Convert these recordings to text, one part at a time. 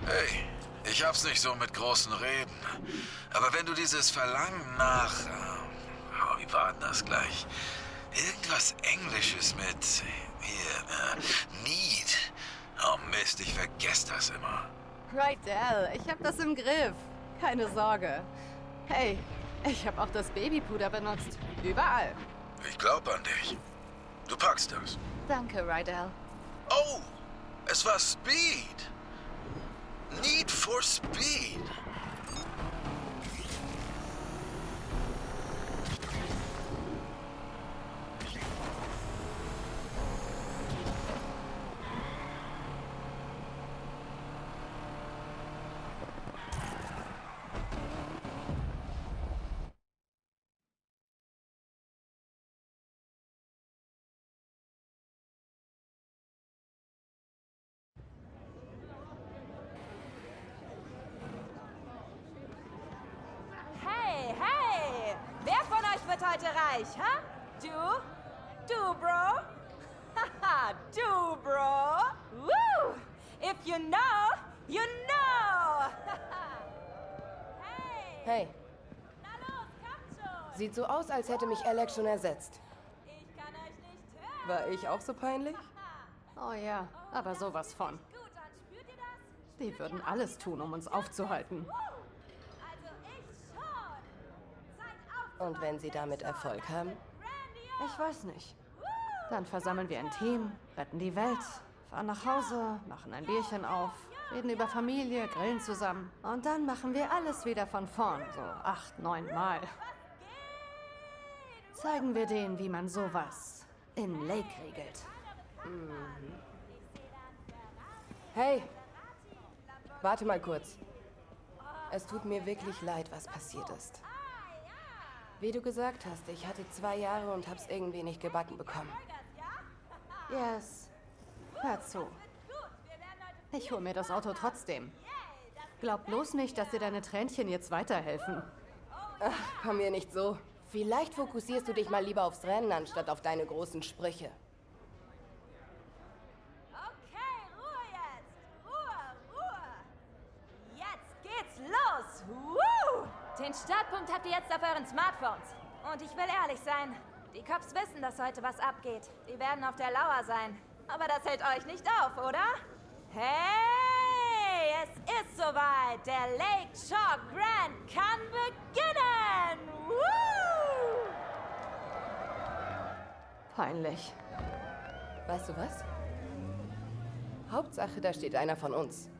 Hey, ich hab's nicht so mit großen Reden. Aber wenn du dieses Verlangen nach... wie war denn das gleich? Irgendwas Englisches mit... need. Oh Mist, ich vergesse das immer. Right, ich hab das im Griff. Keine Sorge. Hey, ich hab auch das Babypuder benutzt. Überall. Ich glaub an dich. Du packst das. Danke, Rydell. Oh, es war Speed. Need for Speed. Hey! Wer von euch wird heute reich, ha? Du? Du, Bro? Haha, du, Bro? Woo! If you know, you know! Hey, Na los, kommt schon! sieht so aus, als hätte mich Alex schon ersetzt. Ich kann euch nicht hören! War ich auch so peinlich? Oh ja, aber sowas von. Gut, dann spürt ihr das? Die würden alles tun, um uns aufzuhalten. Also ich schon! Zeit auf! Und wenn sie damit Erfolg haben? Ich weiß nicht. Dann versammeln wir ein Team, retten die Welt, fahren nach Hause, machen ein Bierchen auf, reden über Familie, grillen zusammen. Und dann machen wir alles wieder von vorn, so 8, 9 Mal. Zeigen wir denen, wie man sowas in Lake regelt. Hey, warte mal kurz. Es tut mir wirklich leid, was passiert ist. Wie du gesagt hast, ich hatte 2 Jahre und hab's irgendwie nicht gebacken bekommen. Yes. Hör zu. Ich hol mir das Auto trotzdem. Glaub bloß nicht, dass dir deine Tränchen jetzt weiterhelfen. Ach, komm mir nicht so. Vielleicht fokussierst du dich mal lieber aufs Rennen, anstatt auf deine großen Sprüche. Okay, Ruhe jetzt! Ruhe! Jetzt geht's los! Woo! Den Startpunkt habt ihr jetzt auf euren Smartphones. Und ich will ehrlich sein, die Cops wissen, dass heute was abgeht. Die werden auf der Lauer sein. Aber das hält euch nicht auf, oder? Hey, es ist soweit! Der Lake Shore Grand kann beginnen! Woo! Peinlich. Weißt du was? Hauptsache, da steht einer von uns.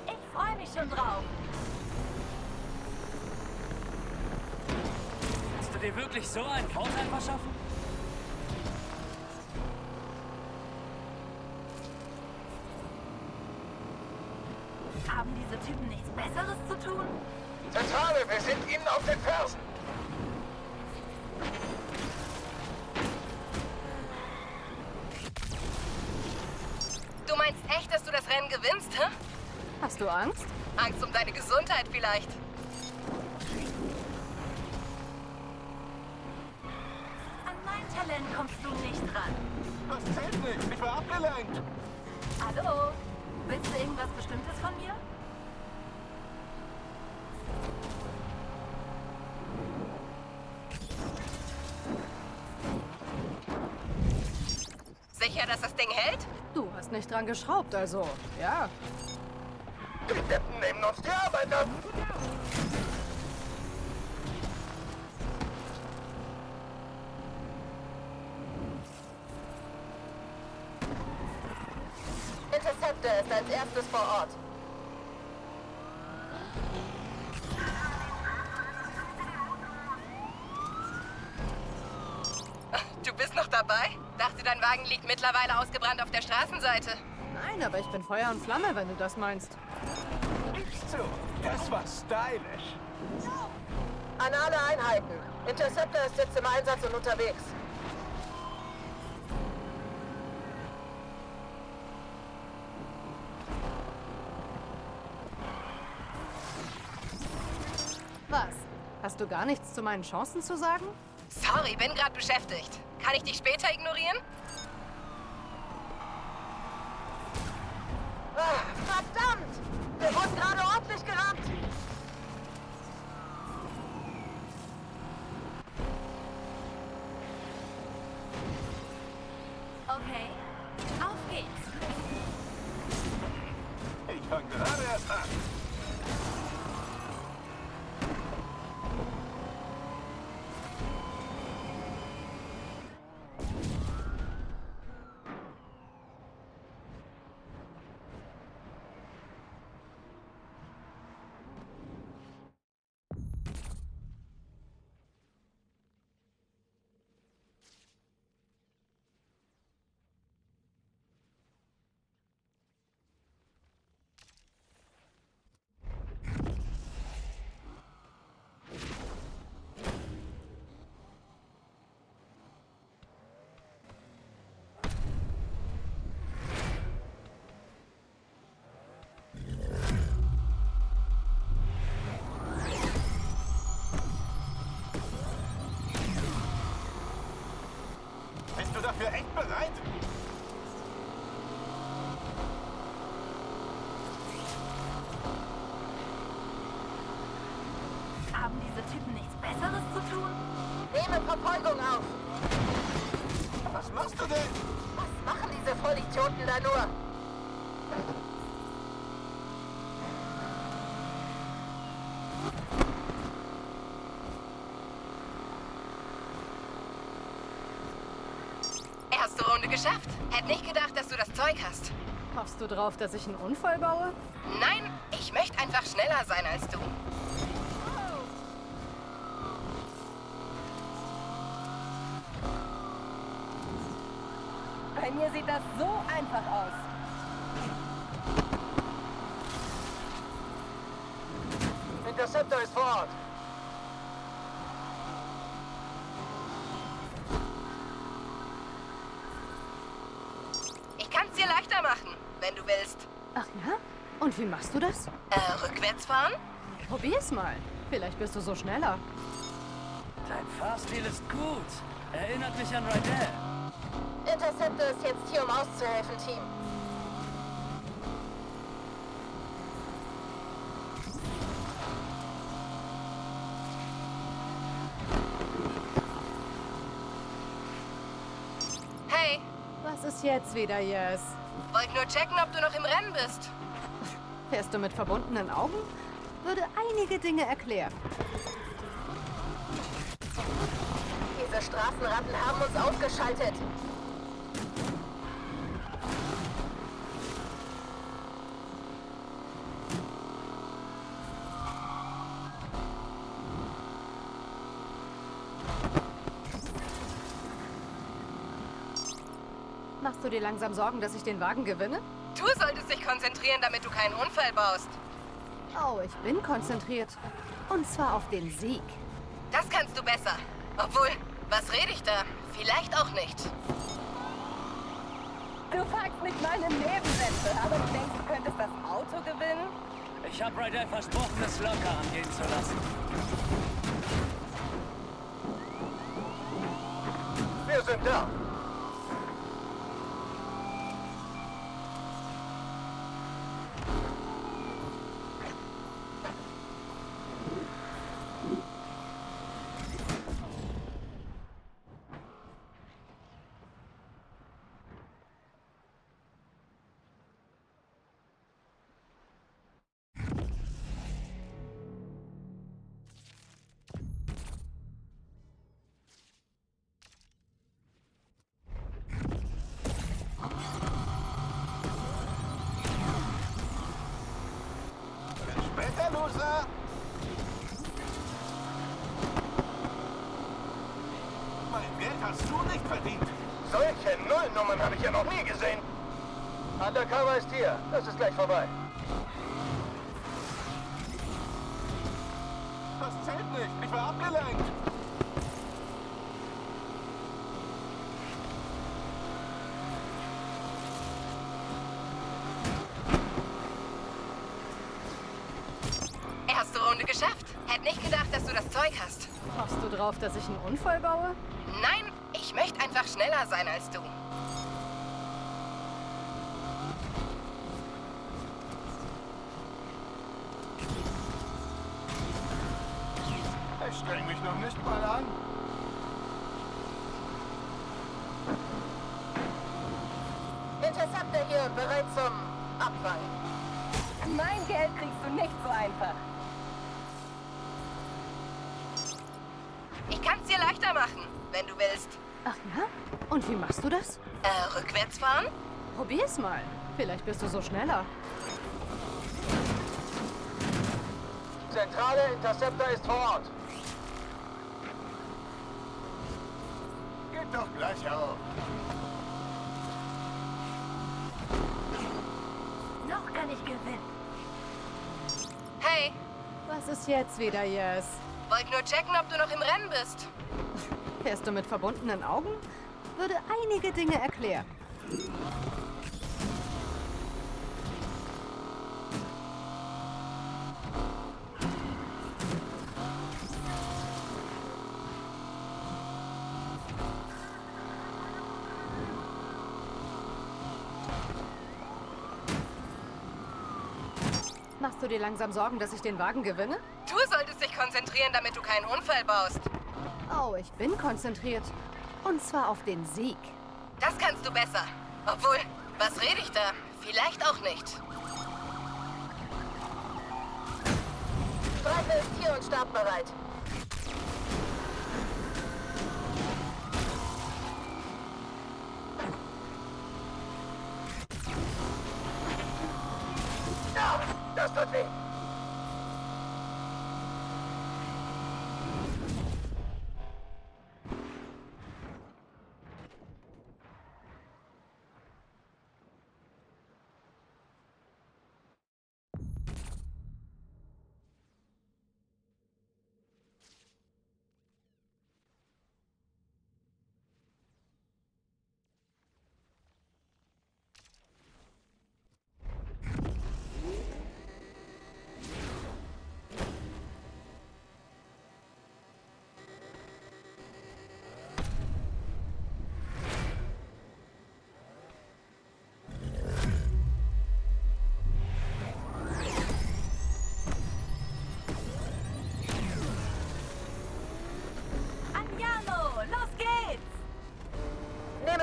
Ich freue mich schon drauf. Willst du dir wirklich so einen Vorteil verschaffen? Haben diese Typen nichts Besseres zu tun? Zentrale, wir sind Ihnen auf den Fersen. Du meinst echt, dass du das Rennen gewinnst, hä? Hast du Angst? Angst um deine Gesundheit vielleicht. An mein Talent kommst du nicht ran. Das zählt nicht. Ich war abgelenkt. Hallo? Willst du irgendwas Bestimmtes von mir? Sicher, dass das Ding hält? Du hast nicht dran geschraubt, also. Ja. Die Deppen nehmen uns die Arbeit ab. Interceptor ist als erstes vor Ort. Du bist noch dabei? Dachte, dein Wagen liegt mittlerweile ausgebrannt auf der Straßenseite. Nein, aber ich bin Feuer und Flamme, wenn du das meinst. Gibst du? Das war stylisch. An alle Einheiten. Interceptor ist jetzt im Einsatz und unterwegs. Was? Hast du gar nichts zu meinen Chancen zu sagen? Sorry, bin gerade beschäftigt. Kann ich dich später ignorieren? Ah, verdammt! Wir wurden gerade ordentlich gerammt. Okay, auf geht's. Ich fang gerade erst an. Bist du dafür echt bereit? Haben diese Typen nichts Besseres zu tun? Nehme Verfolgung auf. Was machst du denn? Was machen diese Vollidioten da nur? Erste Runde geschafft. Hätte nicht gedacht, dass du das Zeug hast. Hoffst du drauf, dass ich einen Unfall baue? Nein, ich möchte einfach schneller sein als du. Bei mir sieht das so einfach aus. Interceptor ist vor Ort. Ich kann es dir leichter machen, wenn du willst. Ach ja? Und wie machst du das? Rückwärts fahren? Probier's mal. Vielleicht bist du so schneller. Dein Fahrstil ist gut. Erinnert mich an Rennen. Interceptor ist jetzt hier, um auszuhelfen, Team. Hey, Was ist jetzt wieder, Yes? wollt nur checken, ob du noch im Rennen bist. Fährst du mit verbundenen Augen? Würde einige Dinge erklären. Diese Straßenratten haben uns ausgeschaltet. Machst du dir langsam Sorgen, dass ich den Wagen gewinne? Du solltest dich konzentrieren, damit du keinen Unfall baust. Oh, ich bin konzentriert. Und zwar auf den Sieg. Das kannst du besser. Obwohl, was rede ich da? Vielleicht auch nicht. Du fragst nicht meine Nebensätze, aber du denkst, du könntest das Auto gewinnen? Ich habe Ryder versprochen, es locker angehen zu lassen. Wir sind da. Wagen habe ich ja noch nie gesehen. Undercover ist hier. Das ist gleich vorbei. Das zählt nicht. Ich war abgelenkt. Erste Runde geschafft. Hätte nicht gedacht, dass du das Zeug hast. Hoffst du drauf, dass ich einen Unfall baue? Nein, ich möchte einfach schneller sein als du. Ich streng mich noch nicht mal an. Interceptor hier, bereit zum Abfang. Mein Geld kriegst du nicht so einfach. Ich kann's dir leichter machen, wenn du willst. Ach ja? Und wie machst du das? Rückwärts fahren? Probier's mal. Vielleicht bist du so schneller. Zentrale, Interceptor ist vor Ort. Geht doch gleich auf. Noch kann ich gewinnen. Hey, Was ist jetzt wieder, Yes? wollt nur checken, ob du noch im Rennen bist. Fährst du mit verbundenen Augen? Würde einige Dinge erklären. Machst du dir langsam Sorgen, dass ich den Wagen gewinne? Du solltest dich konzentrieren, damit du keinen Unfall baust. Oh, ich bin konzentriert. Und zwar auf den Sieg. Das kannst du besser. Obwohl, was rede ich da? Vielleicht auch nicht. Streife ist hier und startbereit. Ja, das tut weh.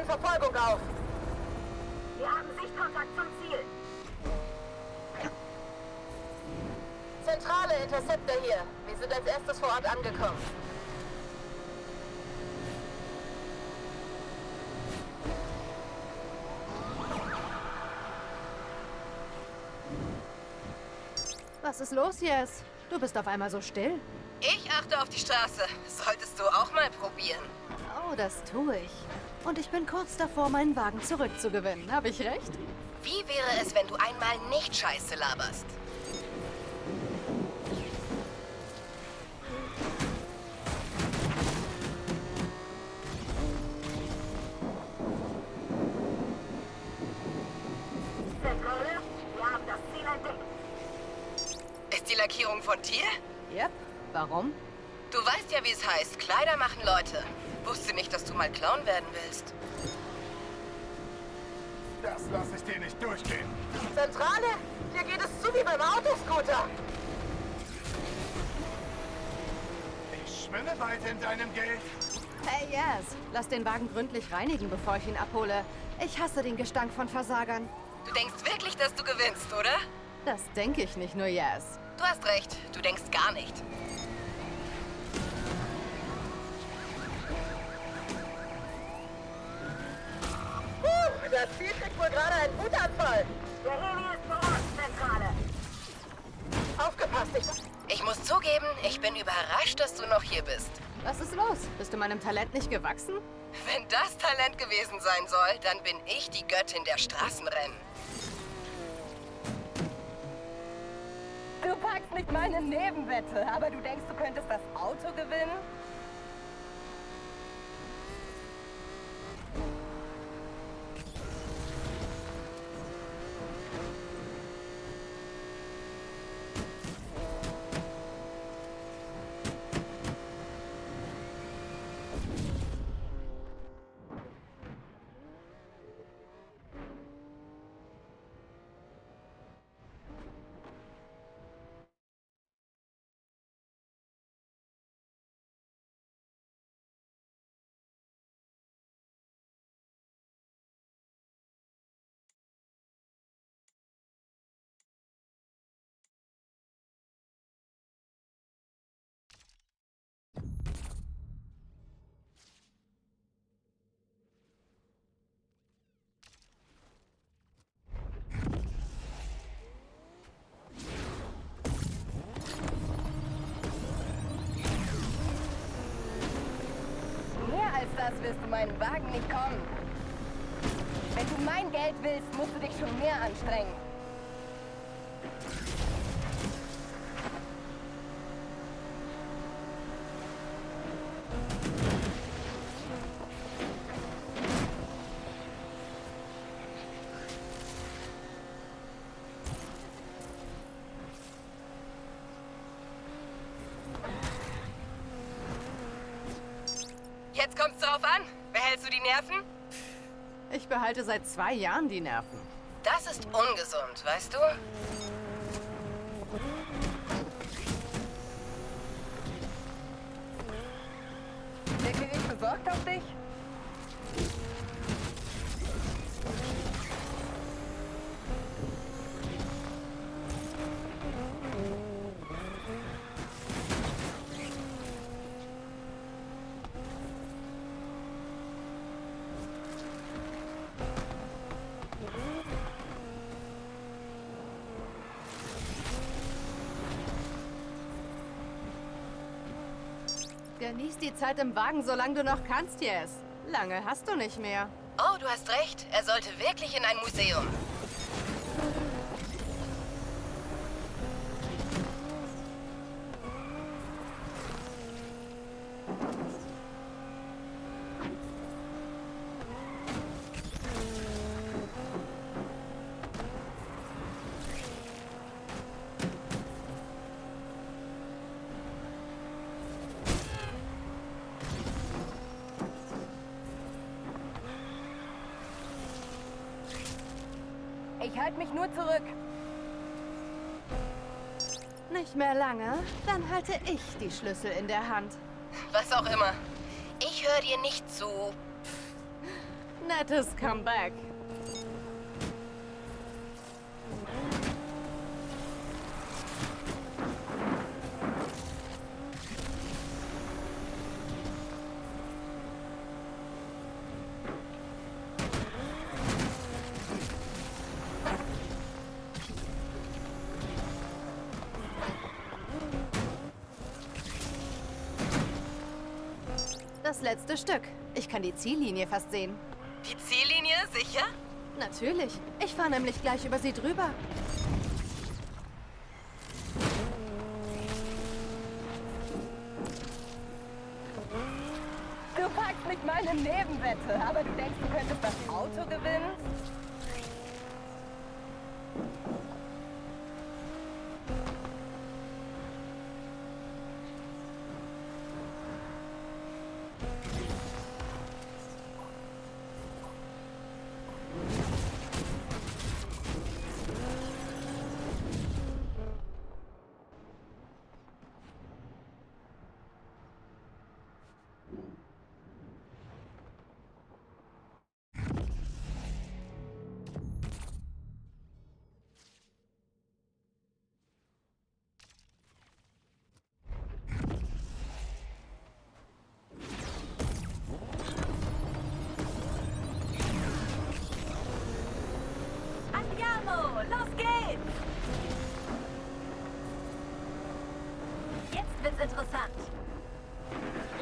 Verfolgung auf. Wir haben Sichtkontakt zum Ziel. Zentrale, Interceptor hier. Wir sind als erstes vor Ort angekommen. Was ist los, Yes? Du bist auf einmal so still. Ich achte auf die Straße. Solltest du auch mal probieren. Oh, das tue ich. Und ich bin kurz davor, meinen Wagen zurückzugewinnen. Habe ich recht? Wie wäre es, wenn du einmal nicht Scheiße laberst? Zentrale, wir haben das Ziel entdeckt. Ist die Lackierung von dir? Yep. Warum? Du weißt ja, wie es heißt. Kleider machen Leute. Wusste nicht, dass du mal Clown werden willst. Das lasse ich dir nicht durchgehen. Zentrale? Hier geht es zu wie beim Autoscooter. Ich schwimme weit in deinem Geld. Hey, Yes. Lass den Wagen gründlich reinigen, bevor ich ihn abhole. Ich hasse den Gestank von Versagern. Du denkst wirklich, dass du gewinnst, oder? Das denke ich nicht nur, Yes. Du hast recht. Du denkst gar nicht. Das Ziel kriegt wohl gerade einen Wutanfall. Der Heli ist vor Ort, Zentrale. Aufgepasst, Ich muss zugeben, ich bin überrascht, dass du noch hier bist. Was ist los? Bist du meinem Talent nicht gewachsen? Wenn das Talent gewesen sein soll, dann bin ich die Göttin der Straßenrennen. Du packst nicht meine Nebenwette, aber du denkst, du könntest das Auto gewinnen? Das wirst du meinen Wagen nicht kommen. Wenn du mein Geld willst, musst du dich schon mehr anstrengen. Jetzt kommt's drauf an. Behältst du die Nerven? Ich behalte seit 2 Jahren die Nerven. Das ist ungesund, weißt du? Wirke ich besorgt auf dich? Genieß die Zeit im Wagen, solange du noch kannst, Jess. Lange hast du nicht mehr. Oh, du hast recht. Er sollte wirklich in ein Museum. Ich halte mich nur zurück. Nicht mehr lange, dann halte ich die Schlüssel in der Hand. Was auch immer. Ich höre dir nicht zu. Nettes Comeback. Das letzte Stück. Ich kann die Ziellinie fast sehen. Die Ziellinie, sicher? Natürlich. Ich fahre nämlich gleich über sie drüber. Du packst nicht meine Nebenwette, aber du denkst, du könntest das Auto gewinnen?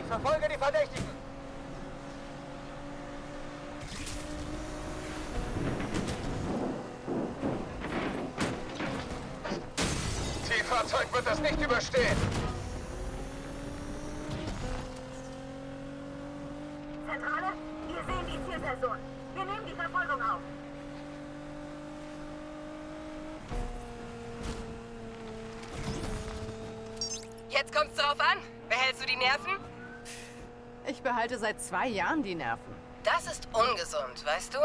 verfolge die Verdächtigen. Zielfahrzeug wird das nicht überstehen. Zentrale, wir sehen die Zielperson. Wir nehmen die Verfolgung auf. Jetzt kommt's darauf an. Behältst du die Nerven? Ich behalte seit 2 Jahren die Nerven. Das ist ungesund, weißt du?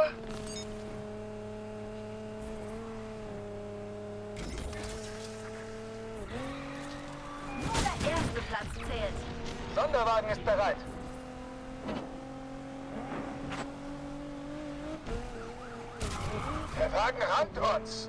Nur der erste Platz zählt. Sonderwagen ist bereit. Der Wagen rammt uns.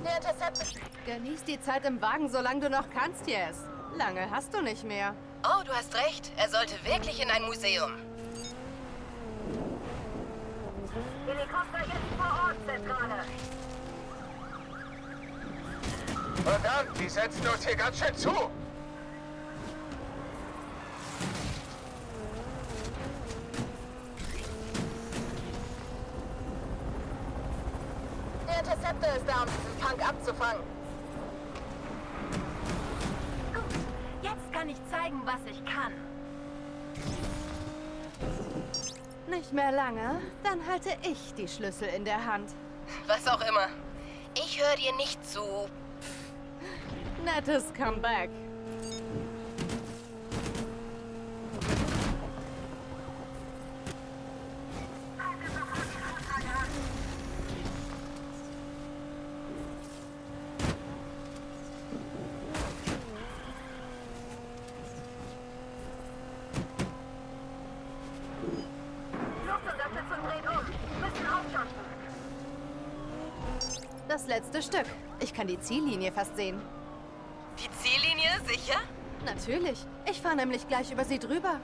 Der Intercept. Genieß die Zeit im Wagen, solange du noch kannst, Jess. Lange hast du nicht mehr. Oh, du hast recht. Er sollte wirklich in ein Museum. Helikopter jetzt vor Ort, Zentrale. Verdammt, die setzen uns hier ganz schön zu. Der Interceptor ist da, um diesen Punk abzufangen. Gut, jetzt kann ich zeigen, was ich kann. Nicht mehr lange, dann halte ich die Schlüssel in der Hand. Was auch immer. Ich höre dir nicht zu. Nettes Comeback. Luftunterstützung dreht um. Müssen aufschalten. Das letzte Stück. Ich kann die Ziellinie fast sehen. Die Ziellinie, sicher? Natürlich. Ich fahre nämlich gleich über sie drüber.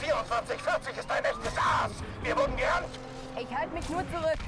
2440 ist ein echtes Aas. Wir wurden gerammt. Ich halte mich nur zurück.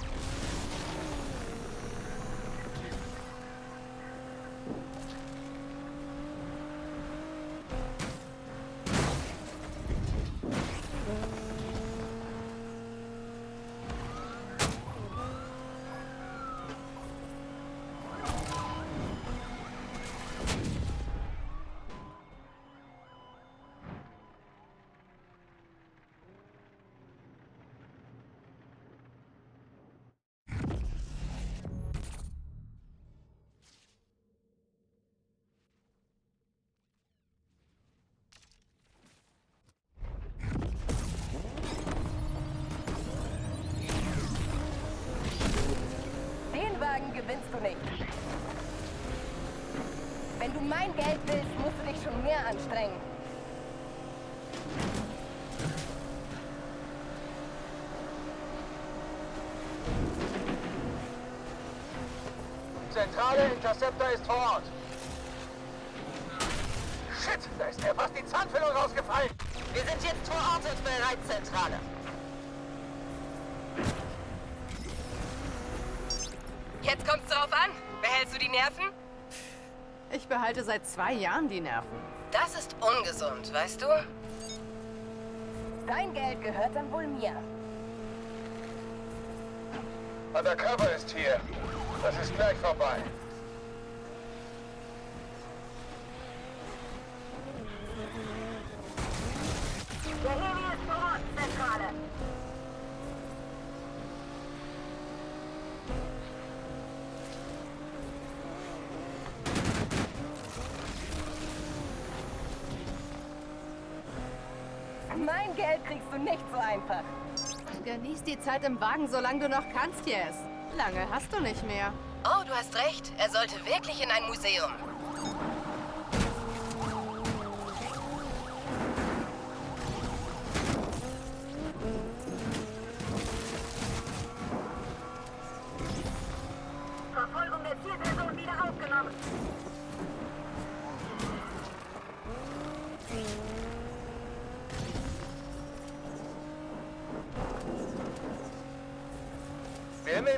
Den Wagen gewinnst du nicht. Wenn du mein Geld willst, musst du dich schon mehr anstrengen. Zentrale, Interceptor ist vor Ort. Shit, da ist mir fast die Zahnfüllung rausgefallen. Wir sind jetzt vor Ort und bereit, Zentrale. Jetzt kommt's drauf an. Behältst du die Nerven? Ich behalte seit 2 Jahren die Nerven. Das ist ungesund, weißt du? Dein Geld gehört dann wohl mir. Undercover ist hier. Das ist gleich vorbei. Der Heli ist vor Ort, Zentrale. Mein Geld kriegst du nicht so einfach. Genieß die Zeit im Wagen, solange du noch kannst, Jess. Lange hast du nicht mehr. Oh, du hast recht. Er sollte wirklich in ein Museum. Verfolgung der Zielperson wieder aufgenommen.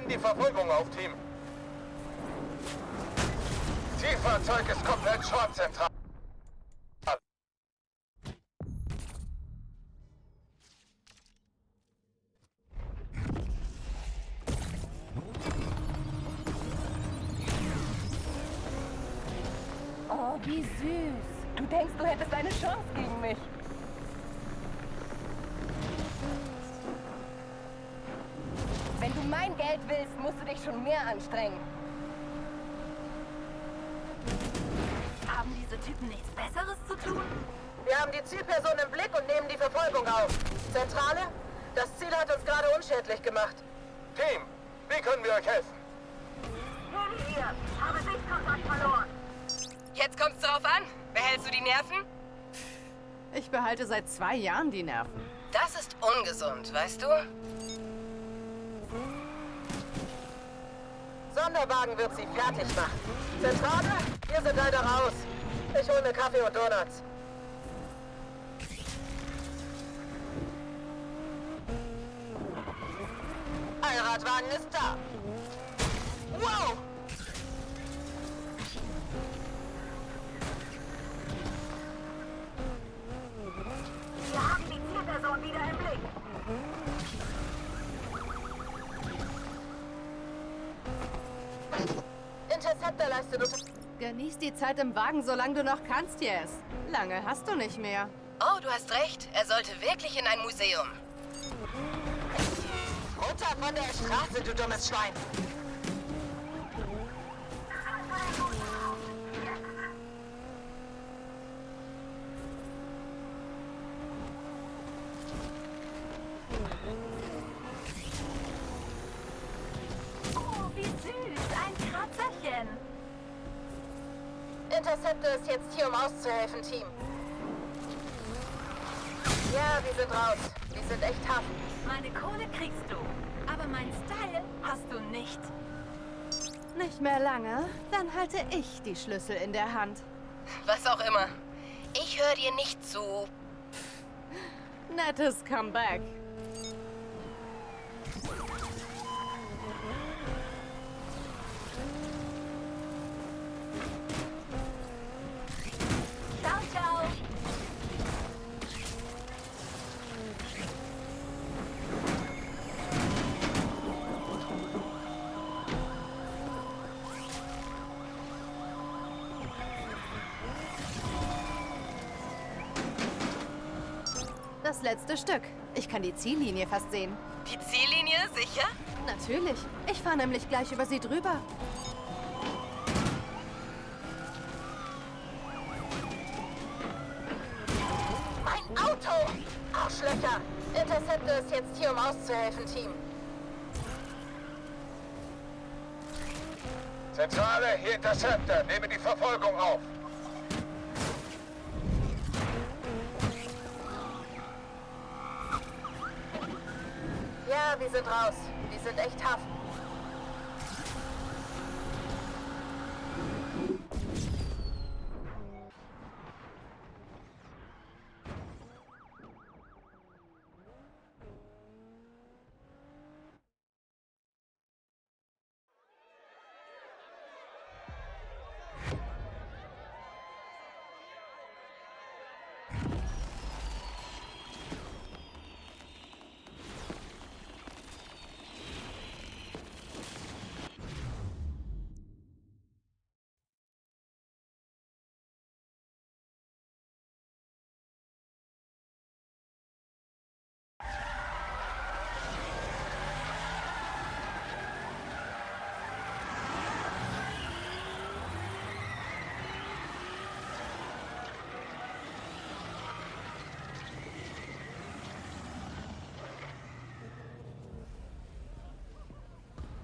nehmen die Verfolgung auf, Team. Zielfahrzeug ist komplett schwarzzentral. Oh, wie süß. Du denkst, du hättest eine Chance gegen mich. Wenn du mein Geld willst, musst du dich schon mehr anstrengen. Haben diese Typen nichts Besseres zu tun? Wir haben die Zielperson im Blick und nehmen die Verfolgung auf. Zentrale? Das Ziel hat uns gerade unschädlich gemacht. Team, wie können wir euch helfen? Heli hier. Habe Sichtkontakt verloren. Jetzt kommt's drauf an. Behältst du die Nerven? Ich behalte seit 2 Jahren die Nerven. Das ist ungesund, weißt du? Sonderwagen wird sie fertig machen. Zentrale? Wir sind leider raus. Ich hole mir Kaffee und Donuts. Allradwagen ist da. Wow! Wir haben die Zielperson wieder im Blick. Interceptor leistet unter... Genieß die Zeit im Wagen, solange du noch kannst, Yes. Lange hast du nicht mehr. Oh, du hast recht. Er sollte wirklich in ein Museum. Runter von der Straße, du dummes Schwein! Oh, wie süß. Ein Kratzerchen. Interceptor ist jetzt hier, um auszuhelfen, Team. Ja, wir sind raus. Wir sind echt tough. Meine Kohle kriegst du. Aber mein Style hast du nicht. Nicht mehr lange? Dann halte ich die Schlüssel in der Hand. Was auch immer. Ich höre dir nicht zu. Nettes Comeback. Ciao, ciao. Das letzte Stück. Ich kann die Ziellinie fast sehen. Die Ziellinie, sicher? Natürlich. Ich fahre nämlich gleich über sie drüber. Mein Auto! Arschlöcher! Interceptor ist jetzt hier, um auszuhelfen, Team. Zentrale, hier Interceptor. Nehme die Verfolgung auf. Ja, wir sind raus. Wir sind echt tough.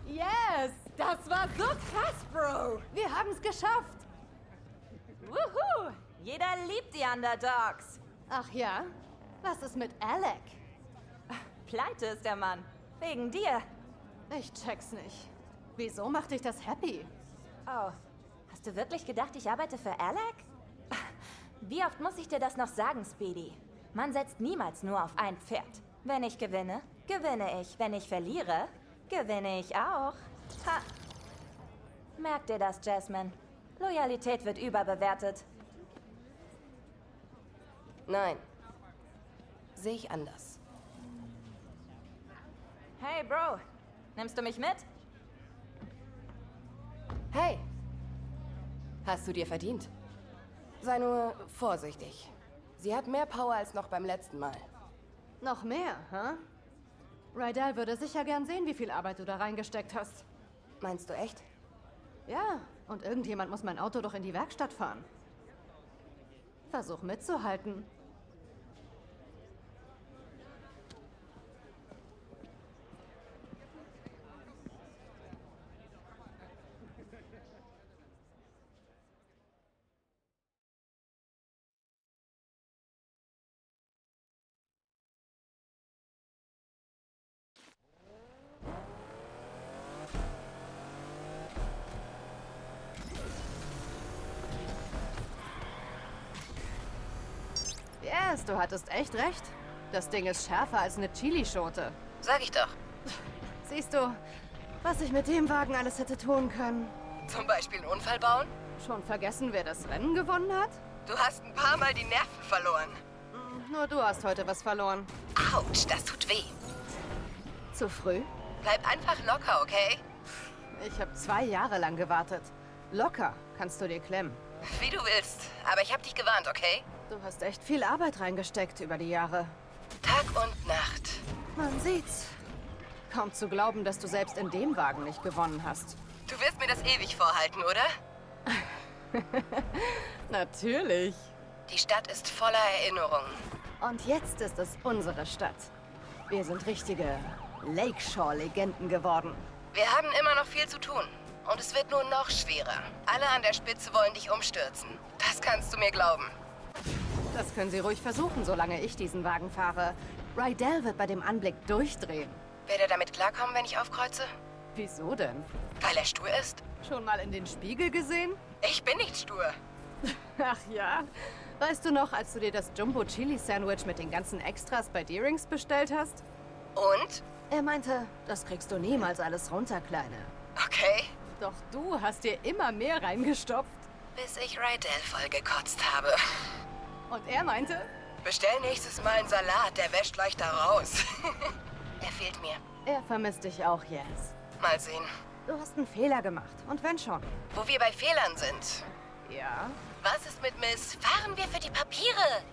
Yes! Das war so krass, Bro! Wir haben es geschafft! Wuhu! Jeder liebt die Underdogs. Ach ja? Was ist mit Alec? Pleite ist der Mann. Wegen dir. Ich check's nicht. Wieso macht dich das happy? Oh, hast du wirklich gedacht, ich arbeite für Alec? Wie oft muss ich dir das noch sagen, Speedy? Man setzt niemals nur auf ein Pferd. Wenn ich gewinne, gewinne ich. Wenn ich verliere, gewinne ich auch. Ha! Merk dir das, Jasmine. Loyalität wird überbewertet. Nein. Sehe ich anders. Hey, Bro. Nimmst du mich mit? Hey. Hast du dir verdient. Sei nur vorsichtig. Sie hat mehr Power als noch beim letzten Mal. Noch mehr, hä? Rydell würde sicher gern sehen, wie viel Arbeit du da reingesteckt hast. Meinst du echt? Ja, und irgendjemand muss mein Auto doch in die Werkstatt fahren. Versuch mitzuhalten. Yes, du hattest echt recht. Das Ding ist schärfer als eine Chilischote. Sag ich doch. Siehst du, was ich mit dem Wagen alles hätte tun können? Zum Beispiel einen Unfall bauen? Schon vergessen, wer das Rennen gewonnen hat? Du hast ein paar Mal die Nerven verloren. Nur du hast heute was verloren. Autsch, das tut weh. Zu früh? Bleib einfach locker, okay? Ich habe 2 Jahre lang gewartet. Locker kannst du dir klemmen. Wie du willst. Aber ich hab dich gewarnt, okay? Du hast echt viel Arbeit reingesteckt über die Jahre. Tag und Nacht. Man sieht's. Kaum zu glauben, dass du selbst in dem Wagen nicht gewonnen hast. Du wirst mir das ewig vorhalten, oder? Natürlich. Die Stadt ist voller Erinnerungen. Und jetzt ist es unsere Stadt. Wir sind richtige Lakeshore-Legenden geworden. Wir haben immer noch viel zu tun. Und es wird nur noch schwerer. Alle an der Spitze wollen dich umstürzen. Das kannst du mir glauben. Das können sie ruhig versuchen, solange ich diesen Wagen fahre. Rydell wird bei dem Anblick durchdrehen. Wird er damit klarkommen, wenn ich aufkreuze? Wieso denn? Weil er stur ist? Schon mal in den Spiegel gesehen? Ich bin nicht stur. Ach ja. Weißt du noch, als du dir das Jumbo-Chili-Sandwich mit den ganzen Extras bei Deerings bestellt hast? Und? Er meinte, das kriegst du niemals alles runter, Kleine. Okay. Doch du hast dir immer mehr reingestopft. Bis ich Rydell vollgekotzt habe. Und er meinte? Bestell nächstes Mal einen Salat, der wäscht leichter raus. Er fehlt mir. Er vermisst dich auch, Yes. Mal sehen. Du hast einen Fehler gemacht. Und wenn schon. Wo wir bei Fehlern sind. Ja? Was ist mit Miss? Fahren wir für die Papiere?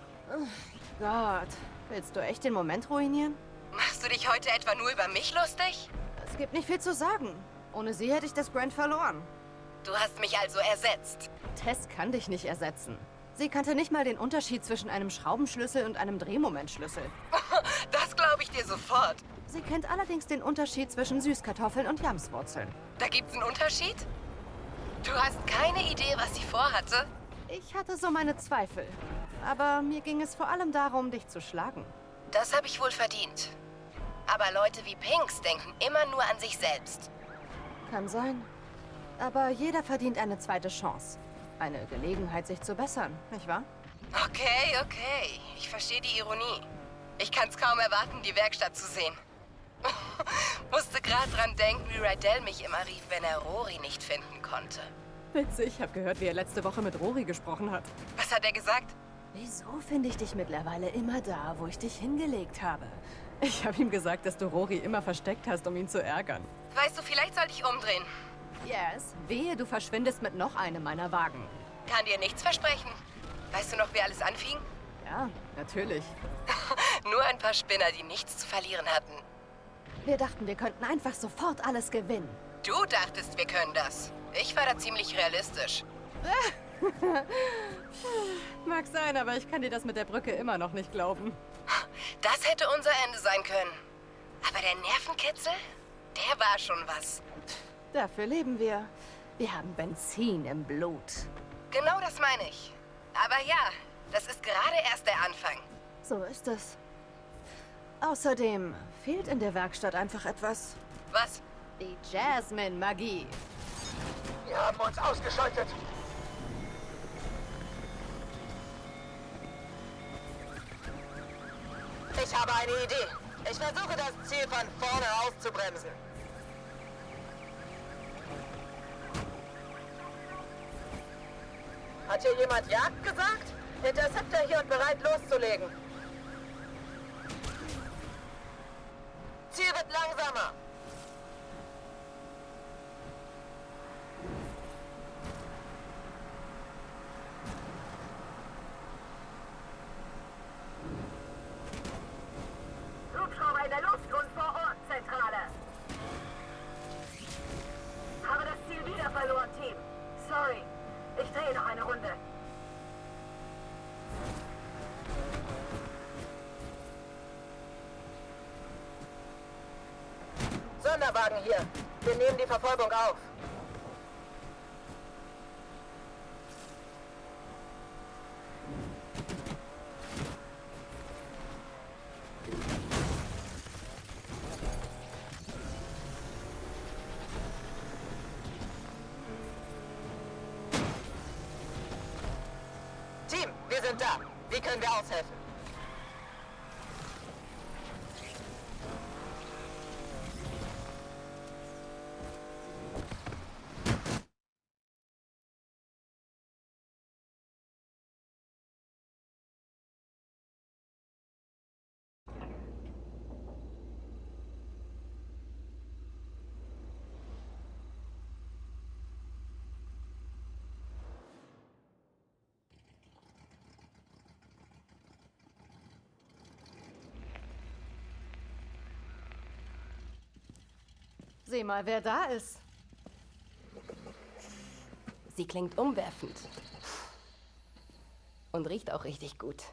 Gott. Willst du echt den Moment ruinieren? Machst du dich heute etwa nur über mich lustig? Es gibt nicht viel zu sagen. Ohne sie hätte ich das Grand verloren. Du hast mich also ersetzt. Tess kann dich nicht ersetzen. Sie kannte nicht mal den Unterschied zwischen einem Schraubenschlüssel und einem Drehmomentschlüssel. Das glaube ich dir sofort. Sie kennt allerdings den Unterschied zwischen Süßkartoffeln und Jamswurzeln. Da gibt's einen Unterschied? Du hast keine Idee, was sie vorhatte? Ich hatte so meine Zweifel. Aber mir ging es vor allem darum, dich zu schlagen. Das habe ich wohl verdient. Aber Leute wie Pinks denken immer nur an sich selbst. Kann sein. Aber jeder verdient eine zweite Chance. Eine Gelegenheit, sich zu bessern, nicht wahr? Okay, okay. Ich verstehe die Ironie. Ich kann es kaum erwarten, die Werkstatt zu sehen. Musste gerade dran denken, wie Rydell mich immer rief, wenn er Rory nicht finden konnte. Witzig, ich habe gehört, wie er letzte Woche mit Rory gesprochen hat. Was hat er gesagt? Wieso finde ich dich mittlerweile immer da, wo ich dich hingelegt habe? Ich habe ihm gesagt, dass du Rory immer versteckt hast, um ihn zu ärgern. Weißt du, vielleicht sollte ich umdrehen. Yes, wehe, du verschwindest mit noch einem meiner Wagen. Kann dir nichts versprechen. Weißt du noch, wie alles anfing? Ja, natürlich. Nur ein paar Spinner, die nichts zu verlieren hatten. Wir dachten, wir könnten einfach sofort alles gewinnen. Du dachtest, wir können das. Ich war da ziemlich realistisch. Mag sein, aber ich kann dir das mit der Brücke immer noch nicht glauben. Das hätte unser Ende sein können. Aber der Nervenkitzel, der war schon was. Dafür leben wir. Wir haben Benzin im Blut. Genau das meine ich. Aber ja, das ist gerade erst der Anfang. So ist es. Außerdem fehlt in der Werkstatt einfach etwas. Was? Die Jasmine-Magie. Wir haben uns ausgeschaltet. Ich habe eine Idee. Ich versuche, das Ziel von vorne auszubremsen. Hat hier jemand Jagd gesagt? Interceptor hier und bereit loszulegen. Ziel wird langsamer. Hubschrauber in der Luft und vor Ort, Zentrale. Habe das Ziel wieder verloren, Team. Sorry. Ich drehe noch eine Runde. Sonderwagen hier. Wir nehmen die Verfolgung auf. Team, wir sind da. Wie können wir aushelfen? Sieh mal, wer da ist. Sie klingt umwerfend. Und riecht auch richtig gut.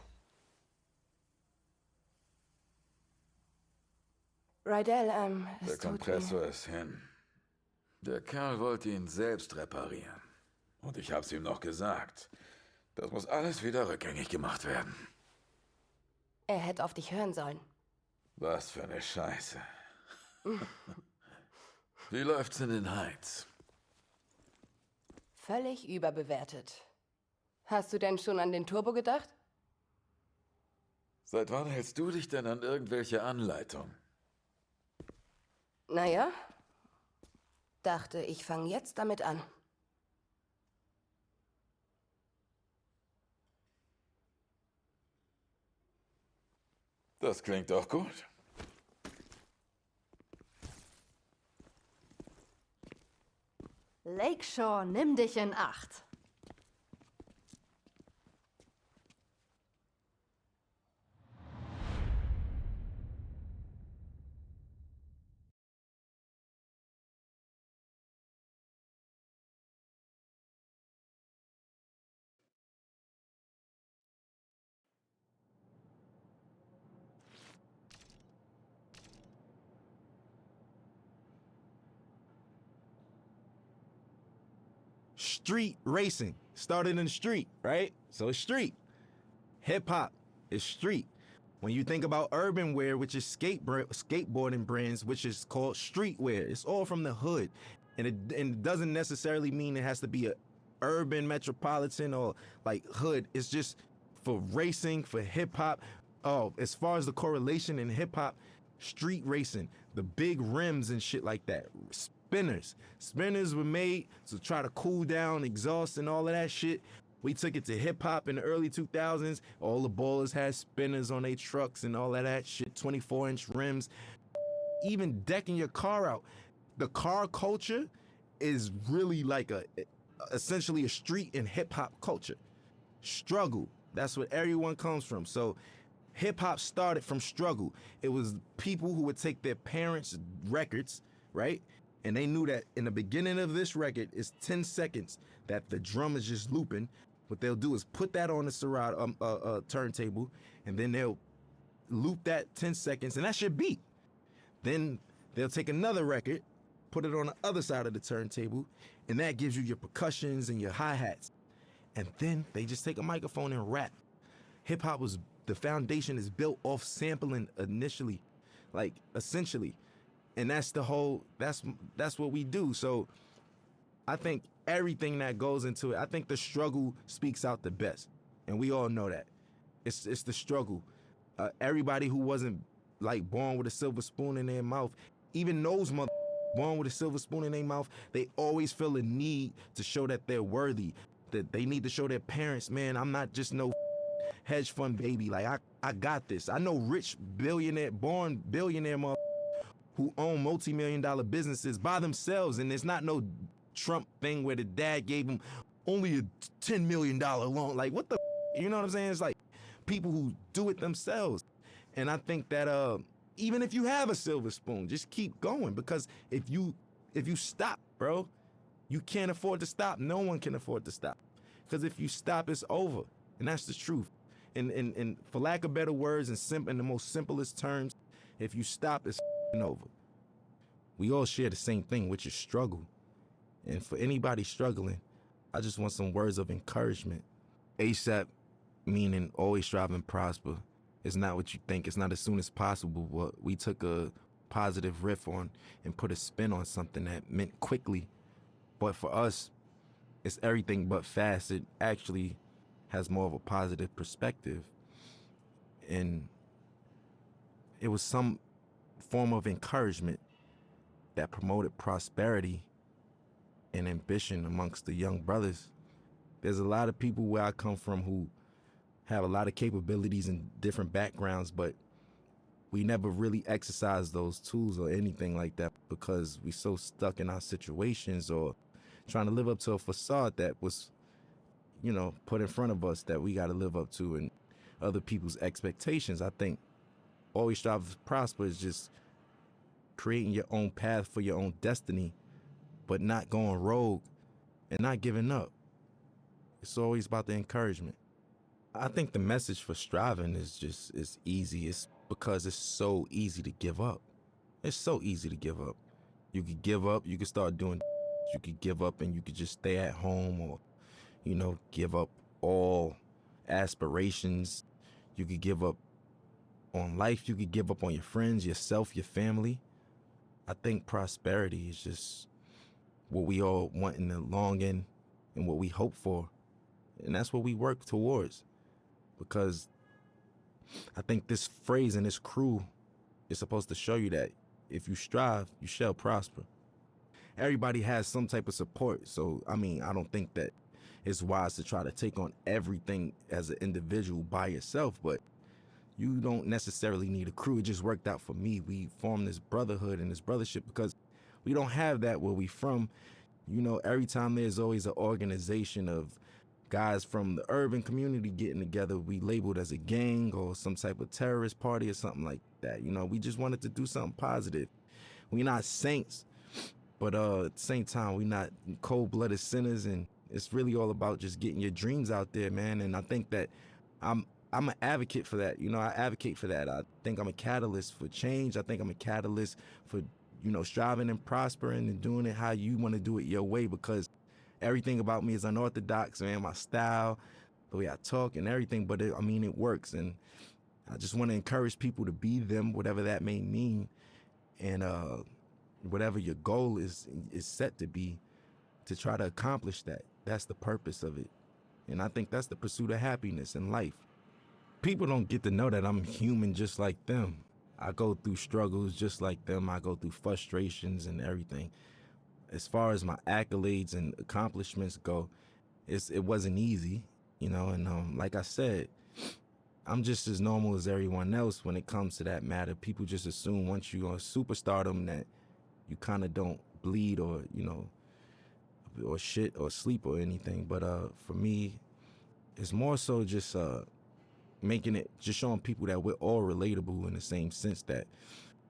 Rydell, Der es tut Kompressor mir... ist hin. Der Kerl wollte ihn selbst reparieren. Und ich hab's ihm noch gesagt. Das muss alles wieder rückgängig gemacht werden. Er hätte auf dich hören sollen. Was für eine Scheiße. Wie läuft's in den Heights? Völlig überbewertet. Hast du denn schon an den Turbo gedacht? Seit wann hältst du dich denn an irgendwelche Anleitungen? Naja, dachte, ich fange jetzt damit an. Das klingt doch gut. Lakeshore, nimm dich in Acht. Street racing started in the street, right? So it's street. Hip hop is street. When you think about urban wear, which is skateboarding brands, which is called streetwear, it's all from the hood. And it doesn't necessarily mean it has to be a urban metropolitan or like hood. It's just for racing, for hip hop. Oh, as far as the correlation in hip hop, street racing, the big rims and shit like that. Spinners. Spinners were made to try to cool down exhaust and all of that shit. We took it to hip hop in the early 2000s. All the ballers had spinners on their trucks and all of that shit, 24-inch rims. Even decking your car out. The car culture is really like essentially a street and hip hop culture. Struggle. That's what everyone comes from. So hip hop started from struggle. It was people who would take their parents' records, right? And they knew that in the beginning of this record, it's 10 seconds that the drum is just looping. What they'll do is put that on the Serato turntable, and then they'll loop that 10 seconds, and that's your beat. Then they'll take another record, put it on the other side of the turntable, and that gives you your percussions and your hi-hats. And then they just take a microphone and rap. Hip-hop was, the foundation is built off sampling initially, like essentially. And that's the whole, that's what we do. So I think everything that goes into it, I think the struggle speaks out the best. And we all know that. It's the struggle. Everybody who wasn't like born with a silver spoon in their mouth, even those born with a silver spoon in their mouth, they always feel a need to show that they're worthy, that they need to show their parents, man, I'm not just no hedge fund baby. Like, I got this. I know rich born billionaire who own multi-million-dollar businesses by themselves, and it's not no Trump thing where the dad gave him only a $10 million loan. Like, what the, you know what I'm saying? It's like people who do it themselves. And I think that even if you have a silver spoon, just keep going, because if you stop, bro, you can't afford to stop. No one can afford to stop, because if you stop, it's over, and that's the truth. And for lack of better words, in the most simplest terms, if you stop, it's over. We all share the same thing, which is struggle. And for anybody struggling, I just want some words of encouragement. ASAP, meaning always strive and prosper. It's not what you think. It's not as soon as possible. But we took a positive riff on and put a spin on something that meant quickly. But for us, it's everything but fast. It actually has more of a positive perspective. And it was some form of encouragement that promoted prosperity and ambition amongst the young brothers. There's a lot of people where I come from who have a lot of capabilities and different backgrounds, but we never really exercise those tools or anything like that because we so stuck in our situations or trying to live up to a facade that was, put in front of us that we got to live up to and other people's expectations. I think always strive to prosper is just creating your own path for your own destiny, but not going rogue and not giving up. It's always about the encouragement. I think the message for striving is easy. It's because it's so easy to give up. It's so easy to give up. You could give up, you could start doing, you could give up and you could just stay at home or, give up all aspirations. You could give up on life. You could give up on your friends, yourself, your family. I think prosperity is just what we all want in the long end and what we hope for. And that's what we work towards. Because I think this phrase and this crew is supposed to show you that if you strive, you shall prosper. Everybody has some type of support. So, I don't think that it's wise to try to take on everything as an individual by yourself, but you don't necessarily need a crew. It just worked out for me. We formed this brotherhood and this brothership because we don't have that where we from. Every time there's always an organization of guys from the urban community getting together, we labeled as a gang or some type of terrorist party or something like that. We just wanted to do something positive. We're not saints, but at the same time, we're not cold-blooded sinners, and it's really all about just getting your dreams out there, man. And I think that I'm an advocate for that. I advocate for that. I think I'm a catalyst for change. I think I'm a catalyst for, striving and prospering and doing it how you want to do it your way, because everything about me is unorthodox, man. My style, the way I talk and everything, but it works. And I just want to encourage people to be them, whatever that may mean. And whatever your goal is set to be, to try to accomplish that. That's the purpose of it. And I think that's the pursuit of happiness in life. People don't get to know that I'm human just like them. I go through struggles just like them. I go through frustrations and everything. As far as my accolades and accomplishments go, it wasn't easy, and like I said, I'm just as normal as everyone else when it comes to that matter. People just assume once you're on superstardom that you kind of don't bleed or, or shit or sleep or anything. But for me, it's more so just just showing people that we're all relatable in the same sense, that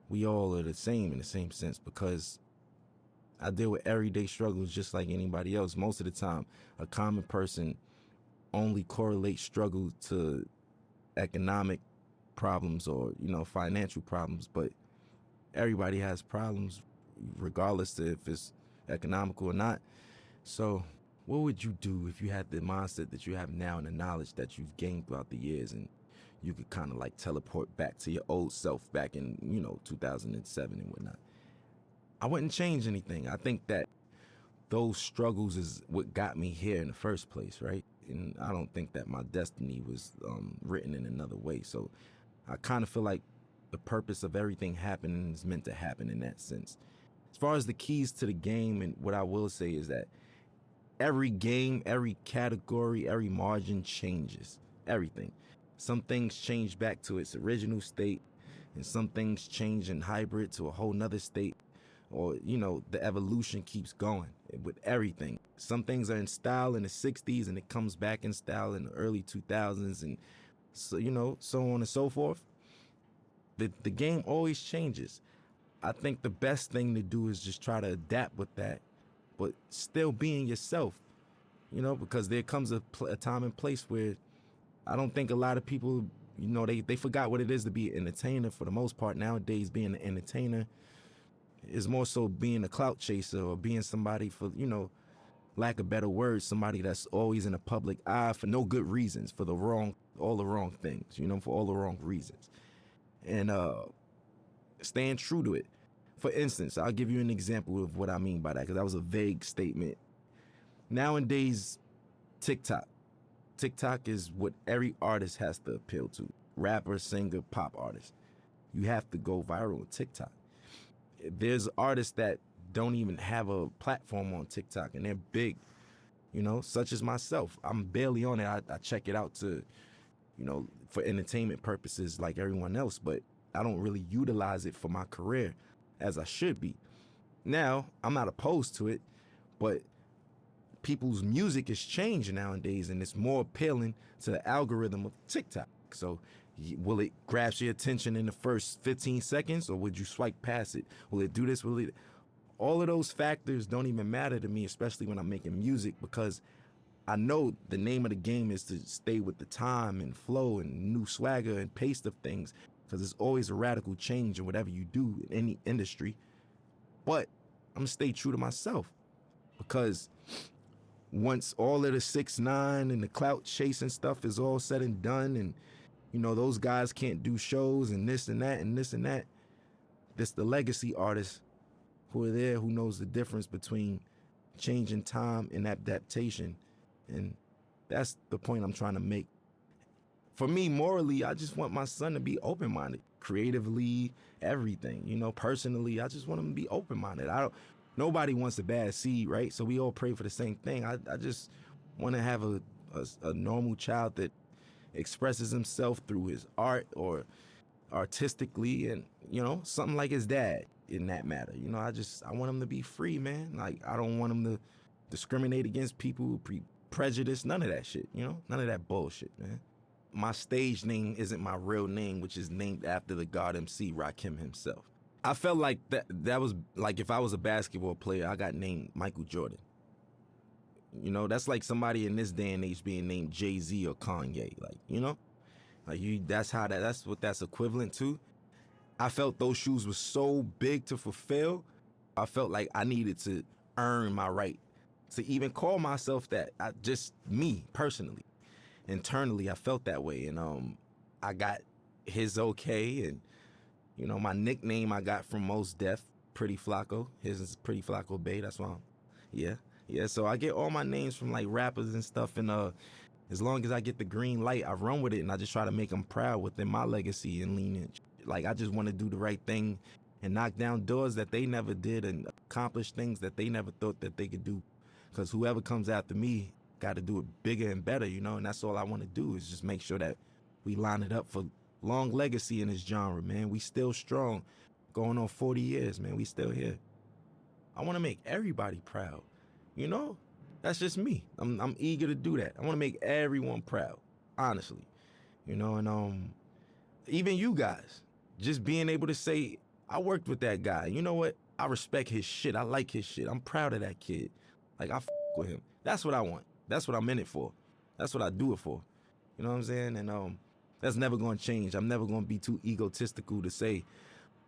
we all are the same in the same sense, because I deal with everyday struggles just like anybody else. Most of the time, a common person only correlates struggle to economic problems or, financial problems, but everybody has problems regardless of if it's economical or not. So what would you do if you had the mindset that you have now and the knowledge that you've gained throughout the years, and you could kind of like teleport back to your old self back in, 2007 and whatnot? I wouldn't change anything. I think that those struggles is what got me here in the first place, right? And I don't think that my destiny was written in another way. So I kind of feel like the purpose of everything happening is meant to happen in that sense. As far as the keys to the game, and what I will say is that every game, every category, every margin changes. Everything. Some things change back to its original state, and some things change in hybrid to a whole nother state. Or, you know, the evolution keeps going with everything. Some things are in style in the 60s and it comes back in style in the early 2000s, and so, you know, so on and so forth. The game always changes. I think the best thing to do is just try to adapt with that, but still being yourself, you know, because there comes a time and place where I don't think a lot of people, you know, they forgot what it is to be an entertainer for the most part. Nowadays, being an entertainer is more so being a clout chaser or being somebody, for, you know, lack of better words, somebody that's always in the public eye for no good reasons, for all the wrong things, you know, for all the wrong reasons. And staying true to it. For instance, I'll give you an example of what I mean by that, because that was a vague statement. Nowadays, TikTok is what every artist has to appeal to. Rapper, singer, pop artist. You have to go viral on TikTok. There's artists that don't even have a platform on TikTok, and they're big, you know, such as myself. I'm barely on it. I check it out to, you know, for entertainment purposes like everyone else, but I don't really utilize it for my career as I should be. Now, I'm not opposed to it, but people's music is changing nowadays, and it's more appealing to the algorithm of TikTok. So will it grasp your attention in the first 15 seconds, or would you swipe past it? Will it do this? All of those factors don't even matter to me, especially when I'm making music, because I know the name of the game is to stay with the time and flow and new swagger and pace of things, because there's always a radical change in whatever you do in any industry. But I'm gonna stay true to myself, because once all of the 6ix9ine and the clout chasing stuff is all said and done, and, you know, those guys can't do shows and this and that and this and that, this the legacy artists who are there, who knows the difference between changing time and adaptation. And that's the point I'm trying to make. For me, morally, I just want my son to be open-minded, creatively, everything. You know, personally, I just want him to be open-minded. Nobody wants a bad seed, right? So we all pray for the same thing. I just want to have a normal child that expresses himself through his art or artistically, and, you know, something like his dad in that matter. You know, I want him to be free, man. Like, I don't want him to discriminate against people, prejudice, none of that shit, you know? None of that bullshit, man. My stage name isn't my real name, which is named after the God MC, Rakim himself. I felt like that was like if I was a basketball player, I got named Michael Jordan. You know, that's like somebody in this day and age being named Jay-Z or Kanye, like, you know? Like, that's what that's equivalent to. I felt those shoes were so big to fulfill. I felt like I needed to earn my right to even call myself that. Just me, personally. Internally, I felt that way. And I got his okay. And, you know, my nickname I got from Mos Def, Pretty Flacco. His is Pretty Flacco Bay. That's why Yeah, so I get all my names from, like, rappers and stuff. And as long as I get the green light, I run with it. And I just try to make them proud within my legacy and lineage. Like, I just want to do the right thing and knock down doors that they never did and accomplish things that they never thought that they could do. Because whoever comes after me got to do it bigger and better, you know? And that's all I want to do, is just make sure that we line it up for long legacy in this genre, man. We still strong. Going on 40 years, man. We still here. I want to make everybody proud, you know? That's just me. I'm eager to do that. I want to make everyone proud, honestly. You know, and even you guys, just being able to say, I worked with that guy. You know what? I respect his shit. I like his shit. I'm proud of that kid. Like, I with him. That's what I want. That's what I'm in it for. That's what I do it for. You know what I'm saying? And that's never going to change. I'm never going to be too egotistical to say,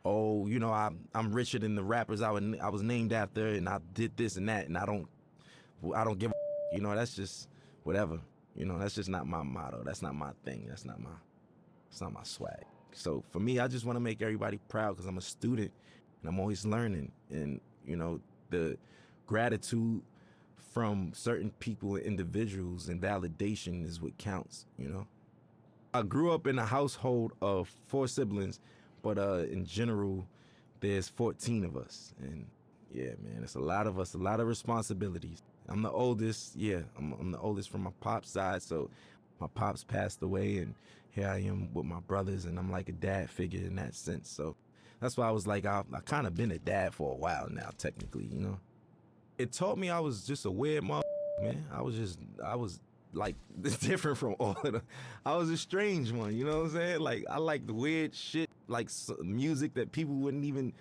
oh, you know, I'm richer than the rappers I was named after, and I did this and that, and I don't give a, you know, that's just whatever. You know, that's just not my motto. That's not my thing. It's not my swag. So for me, I just want to make everybody proud, because I'm a student and I'm always learning. And, you know, the gratitude from certain people and individuals and validation is what counts, you know? I grew up in a household of 4 siblings, but in general, there's 14 of us. And yeah, man, it's a lot of us, a lot of responsibilities. I'm the oldest. Yeah, I'm the oldest from my pop's side. So my pops passed away, and here I am with my brothers, and I'm like a dad figure in that sense. So that's why I was like, I kind of been a dad for a while now, technically, you know. It taught me I was just a weird man. I was like different from all of them. I was a strange one, you know what I'm saying? Like, I like the weird shit, like music that people wouldn't even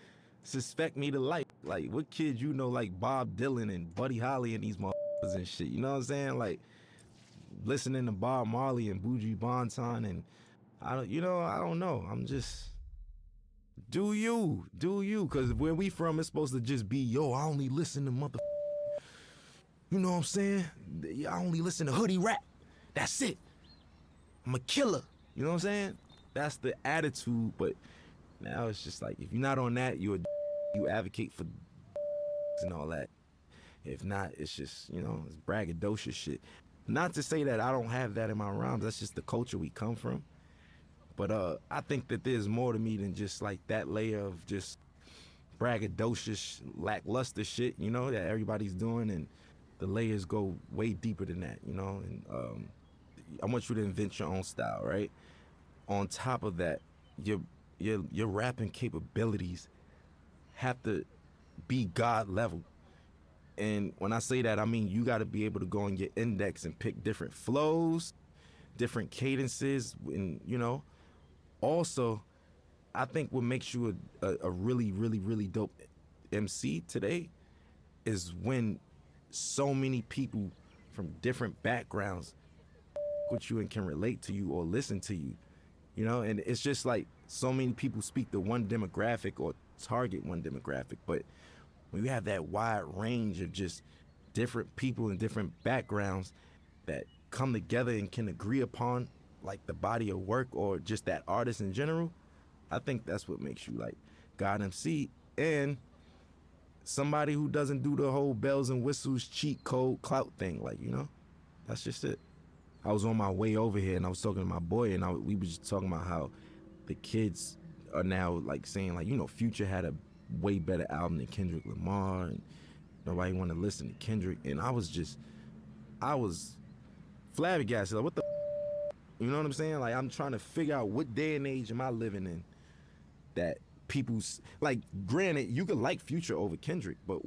suspect me to like. Like, what kid you know like Bob Dylan and Buddy Holly and these motherfuckers and shit, you know what I'm saying? Like, listening to Bob Marley and Buju Banton, and I don't know. I'm just, do you, because where we from, it's supposed to just be, yo, I only listen to you know what I'm saying? I only listen to hoodie rap. That's it. I'm a killer. You know what I'm saying? That's the attitude. But now it's just like, if you're not on that, you advocate for and all that. If not, it's just, you know, it's braggadocious shit. Not to say that I don't have that in my rhymes. That's just the culture we come from. But I think that there's more to me than just like that layer of just braggadocious, lackluster shit, you know, that everybody's doing, and the layers go way deeper than that, you know. And I want you to invent your own style, right? On top of that, your rapping capabilities have to be God level. And when I say that, I mean you got to be able to go on your index and pick different flows, different cadences, and, you know. Also, I think what makes you a really, really, really dope MC today is when so many people from different backgrounds with you and can relate to you or listen to you, you know. And it's just like so many people speak to one demographic or target one demographic, but when you have that wide range of just different people and different backgrounds that come together and can agree upon like the body of work or just that artist in general, I think that's what makes you like God MC and somebody who doesn't do the whole bells and whistles cheat code clout thing. Like, you know, that's just it. I was on my way over here and I was talking to my boy, and we were just talking about how the kids are now like saying like, you know, Future had a way better album than Kendrick Lamar, and nobody want to listen to Kendrick. And I was flabbergasted. Like, what the you know what I'm saying? Like, I'm trying to figure out what day and age am I living in that people's, like, granted, you could like Future over Kendrick, but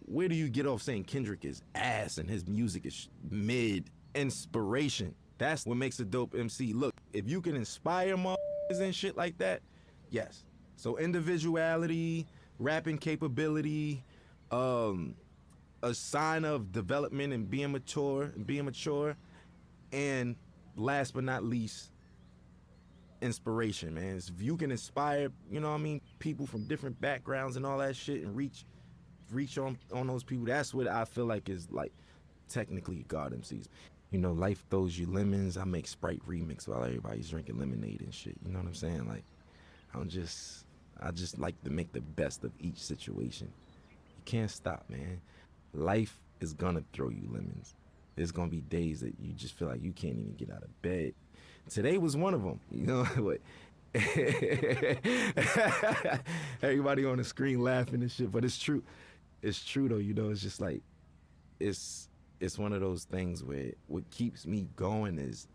where do you get off saying Kendrick is ass and his music is mid? Inspiration. That's what makes a dope MC. Look, if you can inspire motherfuckers and shit like that, yes. So individuality, rapping capability, a sign of development and being mature, and last but not least, inspiration, man. If you can inspire, you know what I mean, people from different backgrounds and all that shit, and reach on those people, that's what I feel like is like technically God MCs. You know, life throws you lemons. I make Sprite remix while everybody's drinking lemonade and shit. You know what I'm saying? Like, I just like to make the best of each situation. You can't stop, man. Life is gonna throw you lemons. There's gonna be days that you just feel like you can't even get out of bed. Today was one of them, you know. But everybody on the screen laughing and shit, but it's true. It's true though, you know. It's just like it's one of those things where what keeps me going is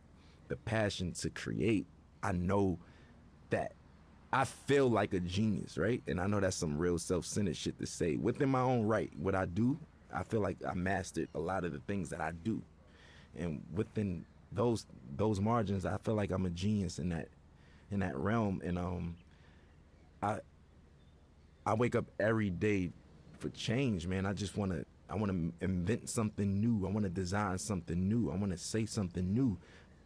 the passion to create. I know that I feel like a genius, right? And I know that's some real self-centered shit to say. Within my own right, what I do, I feel like I mastered a lot of the things that I do. And within those margins, I feel like I'm a genius in that realm. And I wake up every day for change, man. I want to invent something new. I want to design something new. I want to say something new.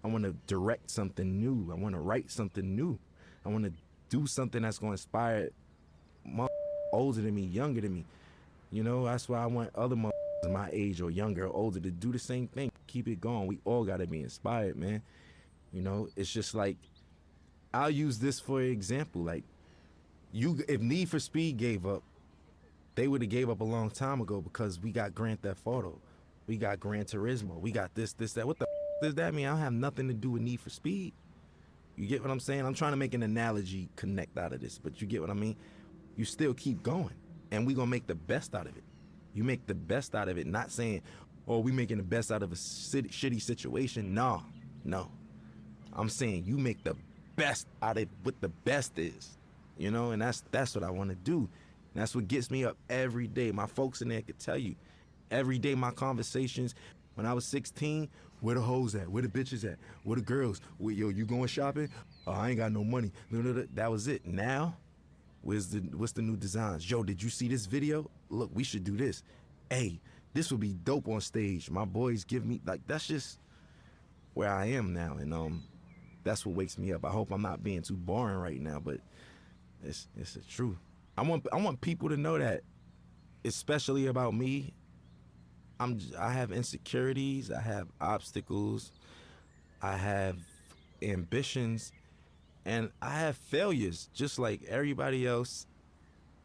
I want to direct something new. I want to write something new. I want to do something that's going to inspire older than me, younger than me. You know, that's why I want other my age or younger or older to do the same thing. Keep it going. We all got to be inspired, man. You know, it's just like, I'll use this for example. Like, if Need for Speed gave up, they would have gave up a long time ago, because we got Grand Theft Auto. We got Gran Turismo. We got this, that. What the does that mean? I don't have nothing to do with Need for Speed. You get what I'm saying? I'm trying to make an analogy connect out of this, but you get what I mean? You still keep going, and we gonna make the best out of it. You make the best out of it, not saying, or we making the best out of a shitty situation. No. I'm saying you make the best out of what the best is, you know, and that's what I want to do. And that's what gets me up every day. My folks in there could tell you, every day my conversations, when I was 16, where the hoes at? Where the bitches at? Where the girls? Yo, you going shopping? Oh, I ain't got no money. That was it. Now, what's the new designs? Yo, did you see this video? Look, we should do this. Hey, this would be dope on stage. My boys give me, like, that's just where I am now. And that's what wakes me up. I hope I'm not being too boring right now, but it's the truth. I want people to know that, especially about me, I have insecurities, I have obstacles, I have ambitions, and I have failures, just like everybody else,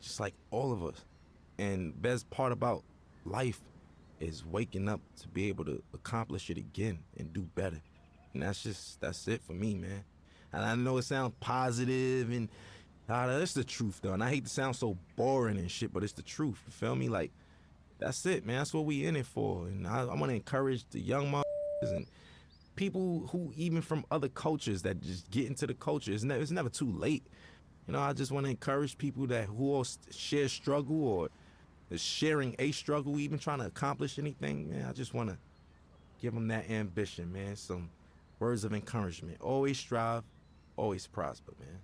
just like all of us. And best part about life is waking up to be able to accomplish it again and do better. And that's it for me, man. And I know it sounds positive and that's the truth, though. And I hate to sound so boring and shit, but it's the truth. You feel me? Like, that's it, man. That's what we in it for. And I want to encourage the young motherfuckers and people who even from other cultures that just get into the culture. It's never too late. You know, I just want to encourage people who all share struggle or is sharing a struggle, even trying to accomplish anything, man. I just want to give them that ambition, man. Some words of encouragement. Always strive, always prosper, man.